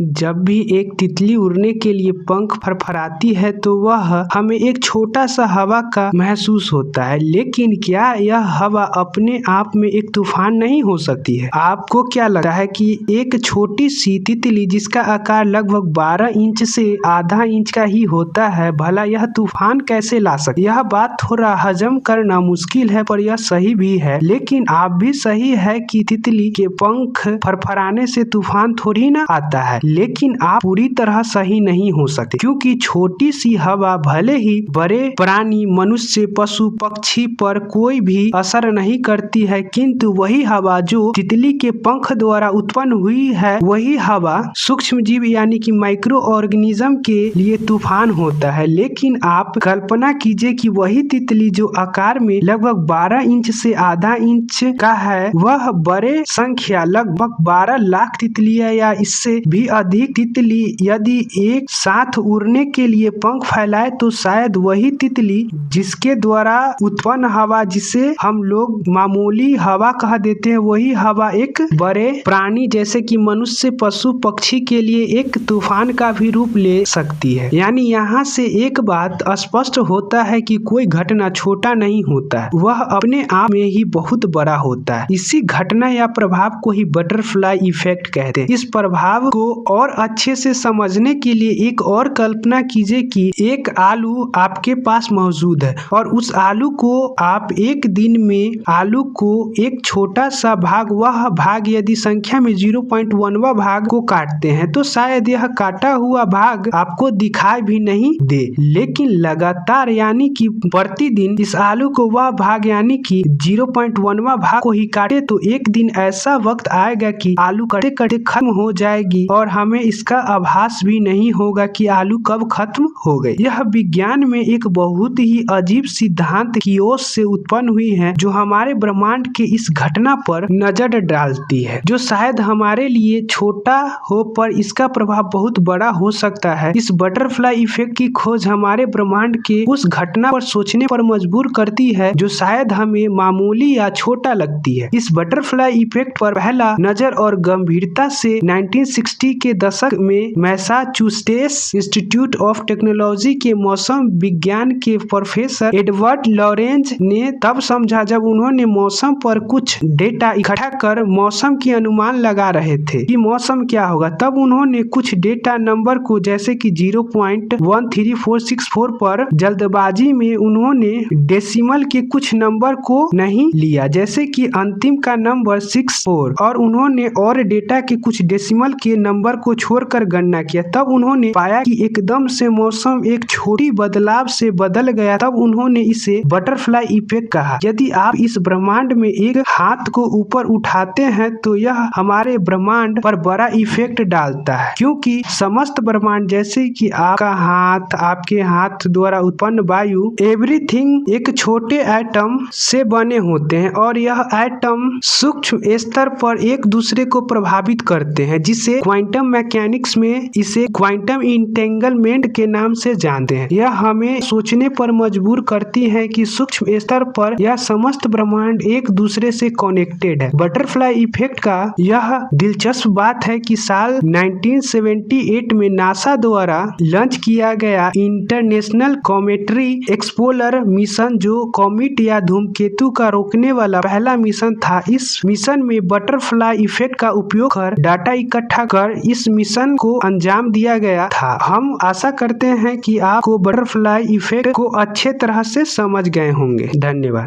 जब भी एक तितली उड़ने के लिए पंख फरफराती है तो वह हमें एक छोटा सा हवा का महसूस होता है, लेकिन क्या यह हवा अपने आप में एक तूफान नहीं हो सकती है? आपको क्या लगता है कि एक छोटी सी तितली जिसका आकार लगभग 12 इंच से आधा इंच का ही होता है, भला यह तूफान कैसे ला सकती है? यह बात थोड़ा हजम करना मुश्किल है, पर यह सही भी है। लेकिन आप भी सही है कि तितली के पंख फरफराने से तूफान थोड़ी ना आता है, लेकिन आप पूरी तरह सही नहीं हो सकते, क्योंकि छोटी सी हवा भले ही बड़े प्राणी, मनुष्य, पशु पक्षी पर कोई भी असर नहीं करती है, किंतु वही हवा जो तितली के पंख द्वारा उत्पन्न हुई है, वही हवा सूक्ष्म जीव यानी कि माइक्रो ऑर्गेनिज्म के लिए तूफान होता है। लेकिन आप कल्पना कीजिए कि वही तितली जो आकार में लगभग 12 इंच से आधा इंच का है, वह बड़े संख्या लगभग 12 लाख तितलियां या इससे भी अधिक तितली यदि एक साथ उड़ने के लिए पंख फैलाए तो शायद वही तितली जिसके द्वारा उत्पन्न हवा, जिसे हम लोग मामूली हवा कह देते हैं, वही हवा एक बड़े प्राणी जैसे कि मनुष्य, पशु पक्षी के लिए एक तूफान का भी रूप ले सकती है। यानी यहाँ से एक बात स्पष्ट होता है कि कोई घटना छोटा नहीं होता है, वह अपने आप में ही बहुत बड़ा होता है। इसी घटना या प्रभाव को ही बटरफ्लाई इफेक्ट कहते हैं। इस प्रभाव को और अच्छे से समझने के लिए एक और कल्पना कीजिए कि एक आलू आपके पास मौजूद है और उस आलू को आप एक दिन में आलू को एक छोटा सा भाग, वह भाग यदि संख्या में 0.1वां भाग को काटते हैं तो शायद यह काटा हुआ भाग आपको दिखाई भी नहीं दे, लेकिन लगातार यानी कि प्रतिदिन इस आलू को वह भाग यानी कि 0.1वां भाग को ही काटे तो एक दिन ऐसा वक्त आएगा कि आलू कटे कटे खत्म हो जाएगी और हमें इसका आभास भी नहीं होगा कि आलू कब खत्म हो गए। यह विज्ञान में एक बहुत ही अजीब सिद्धांत की ओर से उत्पन्न हुई है, जो हमारे ब्रह्मांड के इस घटना पर नजर डालती है, जो शायद हमारे लिए छोटा हो पर इसका प्रभाव बहुत बड़ा हो सकता है। इस बटरफ्लाई इफेक्ट की खोज हमारे ब्रह्मांड के उस घटना पर सोचने पर मजबूर करती है जो शायद हमें मामूली या छोटा लगती है। इस बटरफ्लाई इफेक्ट पर पहला नजर और गंभीरता से 1960 के दशक में मैसाचुसेट्स इंस्टीट्यूट ऑफ टेक्नोलॉजी के मौसम विज्ञान के प्रोफेसर एडवर्ड लॉरेंज ने तब समझा जब उन्होंने मौसम पर कुछ डेटा इकट्ठा कर मौसम की अनुमान लगा रहे थे कि मौसम क्या होगा। तब उन्होंने कुछ डेटा नंबर को जैसे कि 0.13464 पर जल्दबाजी में उन्होंने डेसिमल के कुछ नंबर को नहीं लिया, जैसे कि अंतिम का नंबर 64, और उन्होंने और डेटा के कुछ डेसिमल के नंबर को छोड़कर गणना किया। तब उन्होंने पाया कि एकदम से मौसम एक छोटी बदलाव से बदल गया। तब उन्होंने इसे बटरफ्लाई इफेक्ट कहा। यदि आप इस ब्रह्मांड में एक हाथ को ऊपर उठाते हैं तो यह हमारे ब्रह्मांड पर बड़ा इफेक्ट डालता है, क्योंकि समस्त ब्रह्मांड जैसे कि आपका हाथ, आपके हाथ द्वारा उत्पन्न वायु, एवरीथिंग एक छोटे एटम से बने होते हैं और यह एटम सूक्ष्म स्तर पर एक दूसरे को प्रभावित करते हैं, जिसे क्वांटम मैकेनिक्स में इसे क्वांटम इंटेंगलमेंट के नाम से जानते हैं। यह हमें सोचने पर मजबूर करती है कि सूक्ष्म स्तर पर यह समस्त ब्रह्मांड एक दूसरे से कनेक्टेड है। बटरफ्लाई इफेक्ट का यह दिलचस्प बात है कि साल 1978 में नासा द्वारा लॉन्च किया गया इंटरनेशनल कॉमेट्री एक्सप्लोरर मिशन, जो कॉमेट या धूमकेतु का रोकने वाला पहला मिशन था, इस मिशन में बटरफ्लाई इफेक्ट का उपयोग कर डाटा इकट्ठा कर इस मिशन को अंजाम दिया गया था। हम आशा करते हैं कि आपको बटरफ्लाई इफेक्ट को अच्छे तरह से समझ गए होंगे। धन्यवाद।